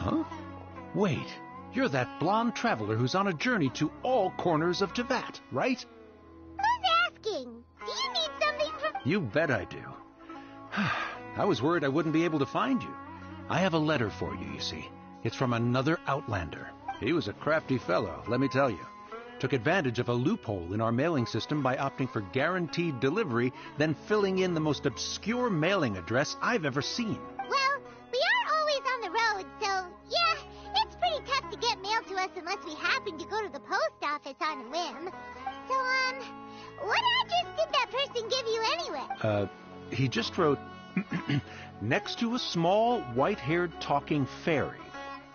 Huh? Wait, you're that blonde traveler who's on a journey to all corners of Teyvat, right? Who's asking? Do you need something from... You bet I do. I was worried I wouldn't be able to find you. I have a letter for you, you see. It's from another Outlander. He was a crafty fellow, let me tell you. Took advantage of a loophole in our mailing system by opting for guaranteed delivery, then filling in the most obscure mailing address I've ever seen. Well, we are always on the road, so, yeah, it's pretty tough to get mail to us unless we happen to go to the post office on a whim. So, what address did that person give you anyway? He just wrote, next to a small, white-haired talking fairy.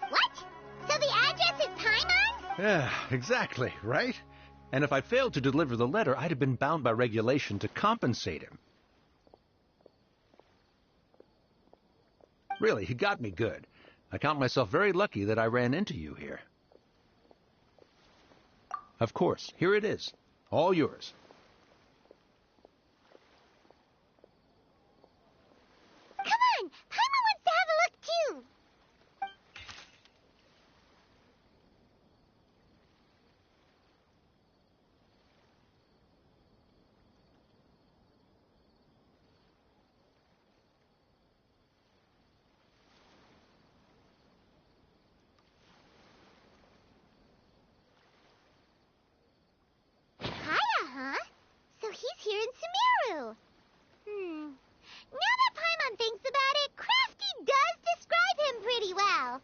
What? So the address is Paimon? Yeah, exactly, right? And if I failed to deliver the letter, I'd have been bound by regulation to compensate him. Really, he got me good. I count myself very lucky that I ran into you here. Of course, here it is. All yours. Come on! Paimon wants to have a look, too! Hiya, huh? So he's here in Sumeru. Now that Paimon thinks about it, Crafty does describe him pretty well.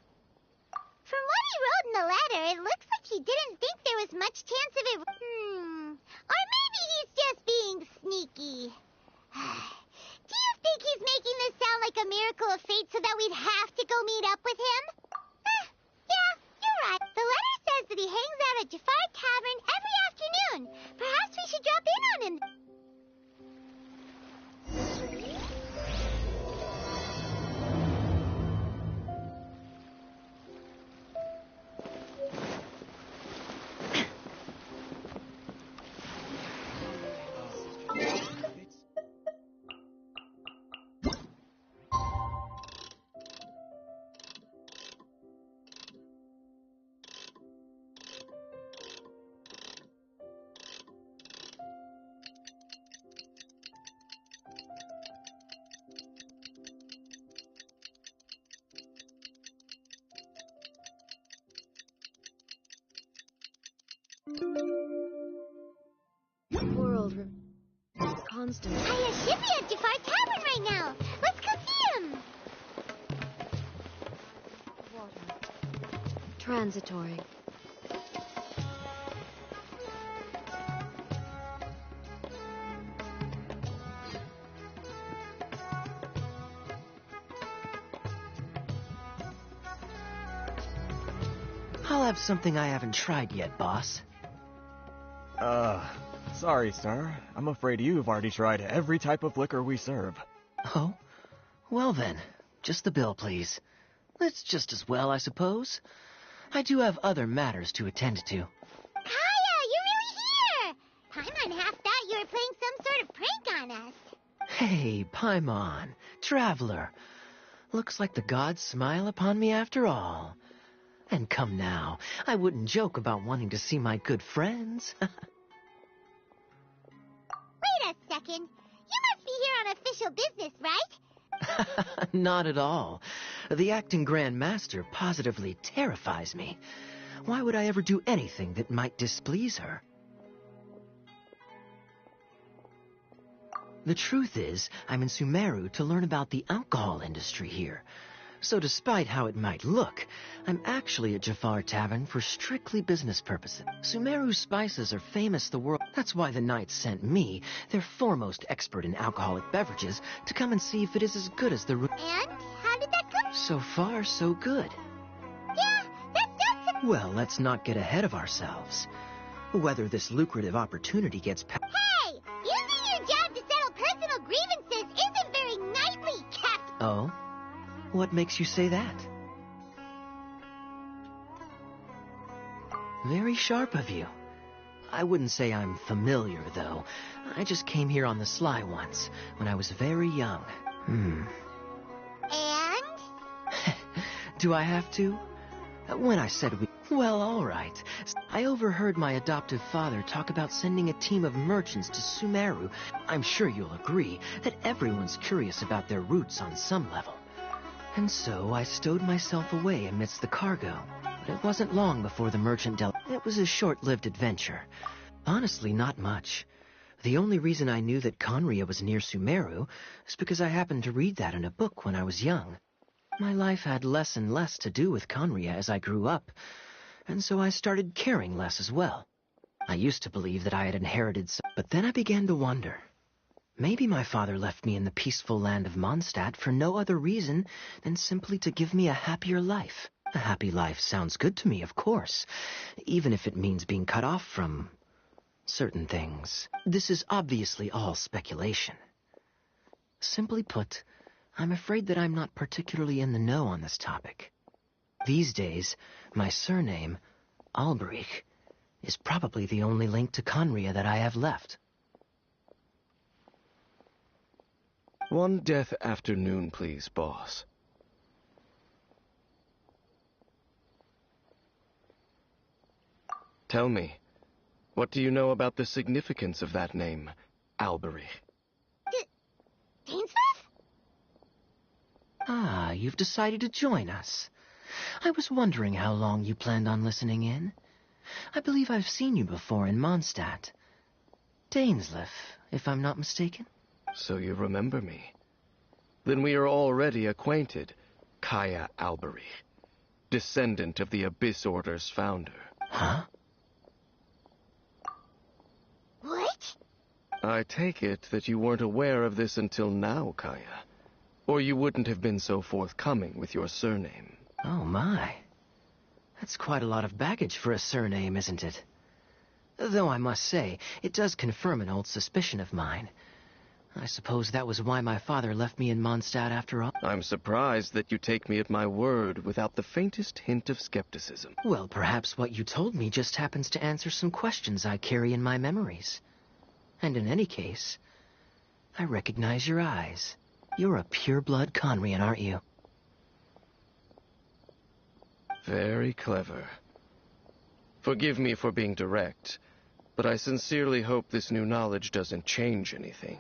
From what he wrote in the letter, it looks like he didn't think there was much chance of it. Or maybe he's just being sneaky. Do you think he's making this sound like a miracle of fate so that we'd have to go meet up with him? Yeah, you're right. The letter says that he hangs out at Jafar Tavern every afternoon. Perhaps we should drop in on him. World constant. Hiya, should be at Jafar Tavern right now. Let's go see him. Water. Transitory. I'll have something I haven't tried yet, boss. Sorry, sir. I'm afraid you've already tried every type of liquor we serve. Oh? Well then, just the bill, please. It's just as well, I suppose. I do have other matters to attend to. Hiya, you're really here. Paimon half thought you were playing some sort of prank on us. Hey, Paimon, traveler. Looks like the gods smile upon me after all. And come now, I wouldn't joke about wanting to see my good friends. Wait a second. You must be here on official business, right? Not at all. The acting Grand Master positively terrifies me. Why would I ever do anything that might displease her? The truth is, I'm in Sumeru to learn about the alcohol industry here. So despite how it might look, I'm actually at Jafar Tavern for strictly business purposes. Sumeru's spices are famous the world. That's why the knights sent me, their foremost expert in alcoholic beverages, to come and see if it is as good as the... And how did that go? So far, so good. Yeah, that does... Well, let's not get ahead of ourselves. Whether this lucrative opportunity gets... Hey! Using your job to settle personal grievances isn't very knightly, Captain. Oh? What makes you say that? Very sharp of you. I wouldn't say I'm familiar, though. I just came here on the sly once, when I was very young. And? Do I have to? When I said we... Well, all right. I overheard my adoptive father talk about sending a team of merchants to Sumeru. I'm sure you'll agree that everyone's curious about their roots on some level. And so I stowed myself away amidst the cargo. But it wasn't long before the merchant It was a short-lived adventure. Honestly, not much. The only reason I knew that Conria was near Sumeru is because I happened to read that in a book when I was young. My life had less and less to do with Conria as I grew up, and so I started caring less as well. I used to believe that I had inherited but then I began to wonder. Maybe my father left me in the peaceful land of Mondstadt for no other reason than simply to give me a happier life. A happy life sounds good to me, of course, even if it means being cut off from certain things. This is obviously all speculation. Simply put, I'm afraid that I'm not particularly in the know on this topic. These days, my surname, Alberich, is probably the only link to Conria that I have left. One death afternoon, please, boss. Tell me, what do you know about the significance of that name, Alberich? Dainsleif? Ah, you've decided to join us. I was wondering how long you planned on listening in. I believe I've seen you before in Mondstadt. Dainsleif, if I'm not mistaken. So you remember me. Then we are already acquainted, Kaya Alberich, descendant of the Abyss Order's founder. Huh? What? I take it that you weren't aware of this until now, Kaya. Or you wouldn't have been so forthcoming with your surname. Oh my. That's quite a lot of baggage for a surname, isn't it? Though I must say, it does confirm an old suspicion of mine. I suppose that was why my father left me in Mondstadt after all. I'm surprised that you take me at my word without the faintest hint of skepticism. Well, perhaps what you told me just happens to answer some questions I carry in my memories. And in any case, I recognize your eyes. You're a pure-blood Conrian, aren't you? Very clever. Forgive me for being direct, but I sincerely hope this new knowledge doesn't change anything.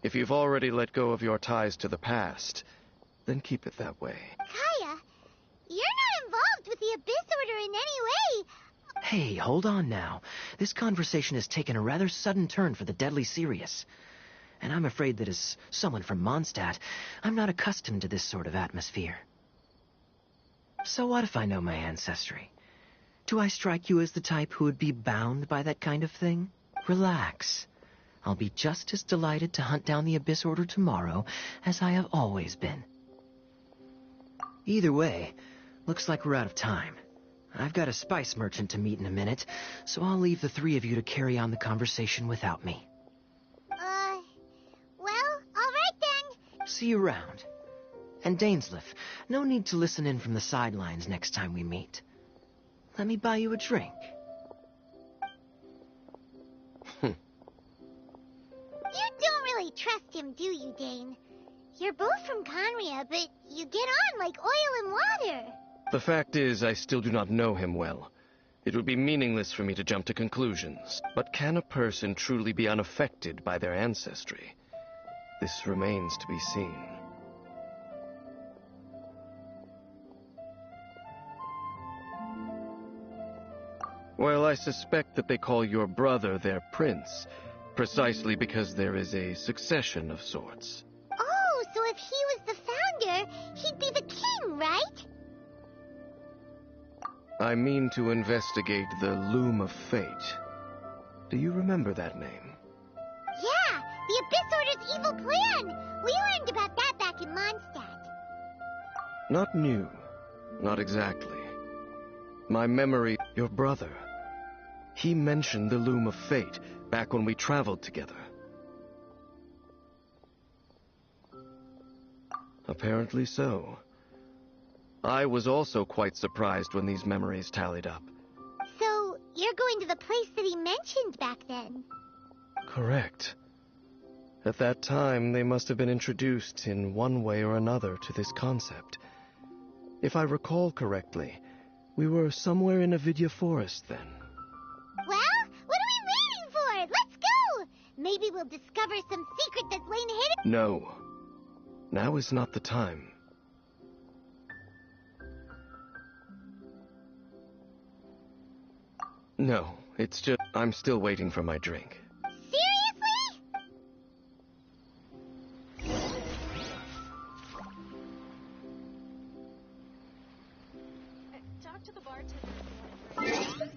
If you've already let go of your ties to the past, then keep it that way. Kaya, you're not involved with the Abyss Order in any way. Hey, hold on now. This conversation has taken a rather sudden turn for the deadly serious. And I'm afraid that as someone from Mondstadt, I'm not accustomed to this sort of atmosphere. So what if I know my ancestry? Do I strike you as the type who would be bound by that kind of thing? Relax. I'll be just as delighted to hunt down the Abyss Order tomorrow as I have always been. Either way, looks like we're out of time. I've got a spice merchant to meet in a minute, so I'll leave the three of you to carry on the conversation without me. Well, all right then. See you around. And Dainsleif, no need to listen in from the sidelines next time we meet. Let me buy you a drink. You don't really trust him, do you, Dane? You're both from Conria, but you get on like oil and water. The fact is, I still do not know him well. It would be meaningless for me to jump to conclusions. But can a person truly be unaffected by their ancestry? This remains to be seen. Well, I suspect that they call your brother their prince, precisely because there is a succession of sorts. Oh, so if he was the founder, he'd be the king, right? I mean to investigate the Loom of Fate. Do you remember that name? Yeah, the Abyss Order's evil plan. We learned about that back in Mondstadt. Not new. Not exactly. My memory... Your brother. He mentioned the Loom of Fate back when we traveled together. Apparently so. I was also quite surprised when these memories tallied up. So, you're going to the place that he mentioned back then? Correct. At that time, they must have been introduced in one way or another to this concept. If I recall correctly, we were somewhere in Avidya Forest then. Well, what are we waiting for? Let's go! Maybe we'll discover some secret that's lain hidden. No. Now is not the time. No, it's just I'm still waiting for my drink. Seriously? Talk to the bartender if you want a drink.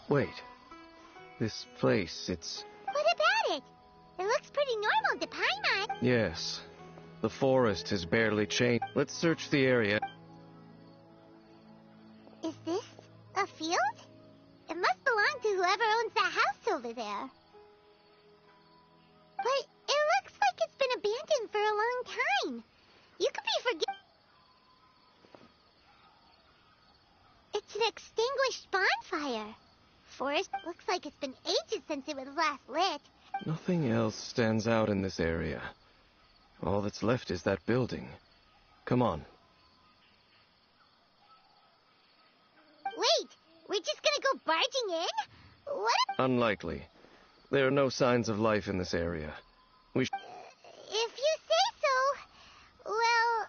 Wait. This place, it's... What about it? It looks pretty normal to Paimon. Yes. The forest has barely changed. Let's search the area. Is this a field? It must belong to whoever owns that house over there. But it looks like it's been abandoned for a long time. You could be forgetting. It's an extinguished bonfire. Forest looks like it's been ages since it was last lit. Nothing else stands out in this area. All that's left is that building. Come on. Wait, we're just gonna go barging in? What if... Unlikely. There are no signs of life in this area. We If you say so, well...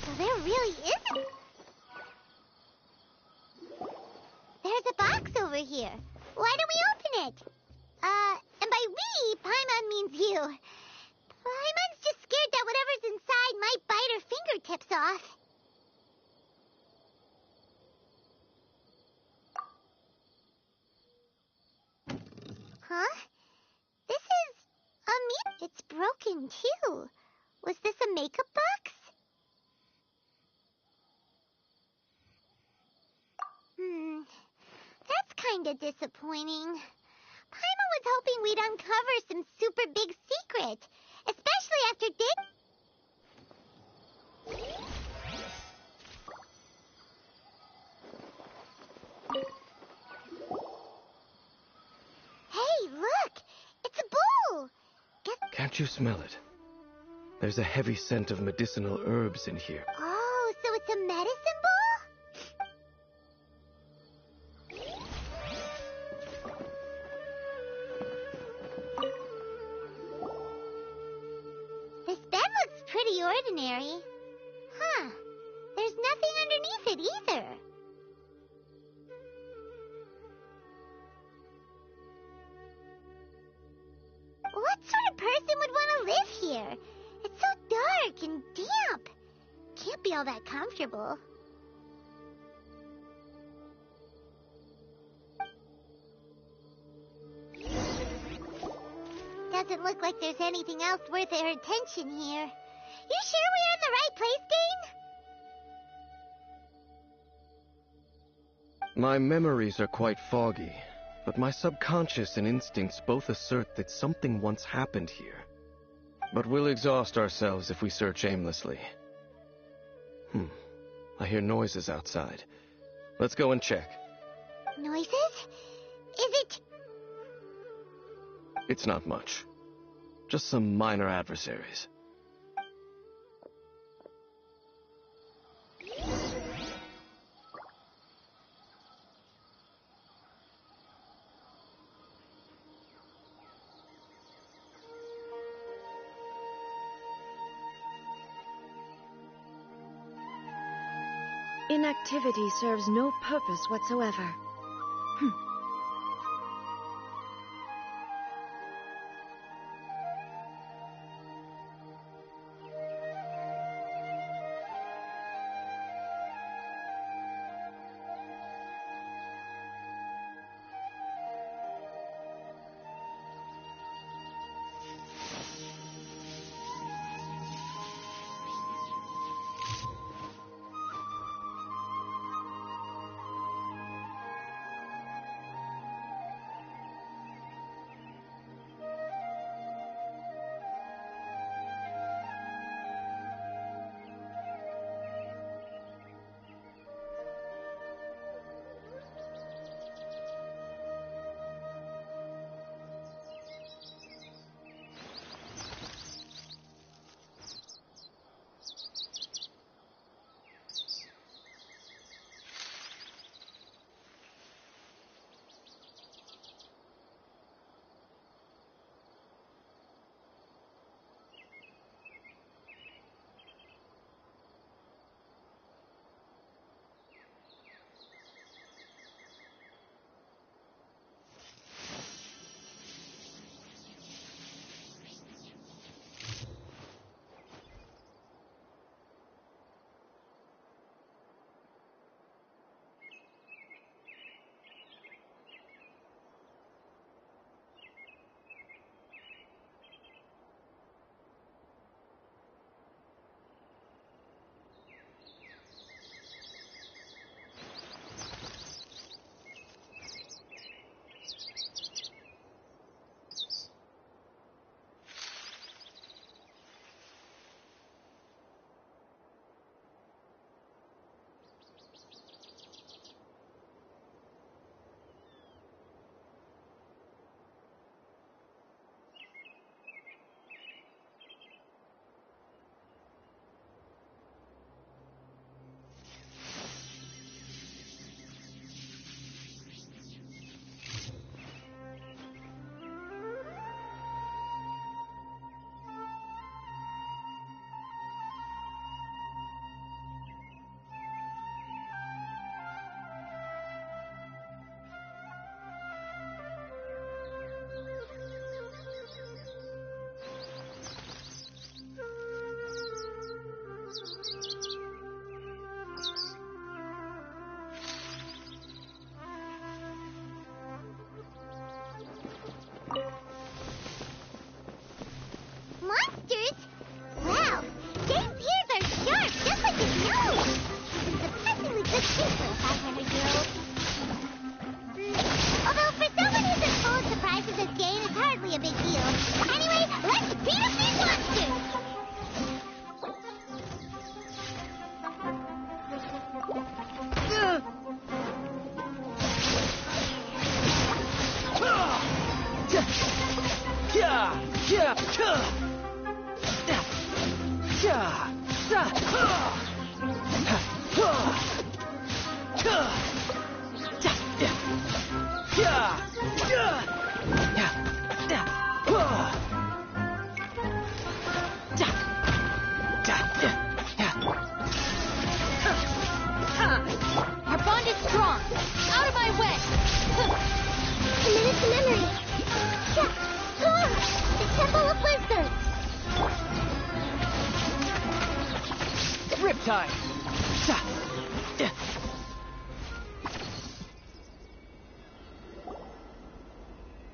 So there really isn't... There's a box over here. Why don't we open it? And by we, Paimon means you. Paimon's just scared that whatever's inside might bite her fingertips off. Huh? This is a It's broken, too. Was this a makeup box? That's kinda disappointing. Paimon was hoping we'd uncover some super big secret, especially after Hey, look! It's a bowl! Can't you smell it? There's a heavy scent of medicinal herbs in here. Oh, so it's a medicine bowl? ordinary. Huh. There's nothing underneath it either. What sort of person would want to live here? It's so dark and damp. Can't be all that comfortable. Doesn't look like there's anything else worth our attention here. You sure we're in the right place, Dane? My memories are quite foggy, but my subconscious and instincts both assert that something once happened here. But we'll exhaust ourselves if we search aimlessly. I hear noises outside. Let's go and check. Noises? Is it... It's not much. Just some minor adversaries. Inactivity serves no purpose whatsoever. Riptide!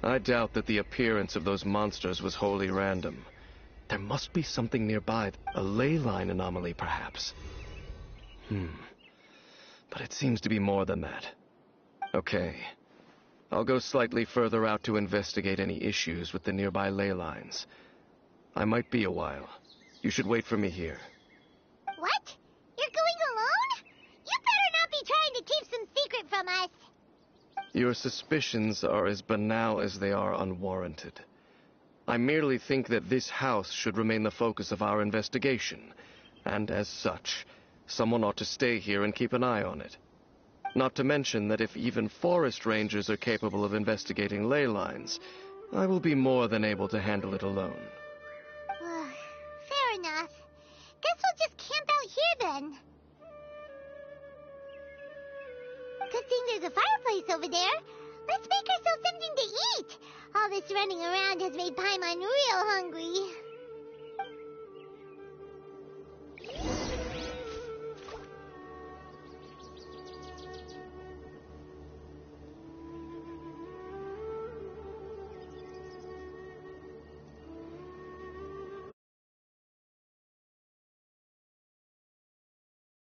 I doubt that the appearance of those monsters was wholly random. There must be something nearby. A ley line anomaly, perhaps. But it seems to be more than that. Okay. I'll go slightly further out to investigate any issues with the nearby ley lines. I might be a while. You should wait for me here. What? You're going alone? You better not be trying to keep some secret from us. Your suspicions are as banal as they are unwarranted. I merely think that this house should remain the focus of our investigation, and as such, someone ought to stay here and keep an eye on it. Not to mention that if even forest rangers are capable of investigating ley lines, I will be more than able to handle it alone. Fair enough. Guess we'll just camp out here then. Good thing there's a fireplace over there. Let's make ourselves something to eat. All this running around has made Paimon real hungry.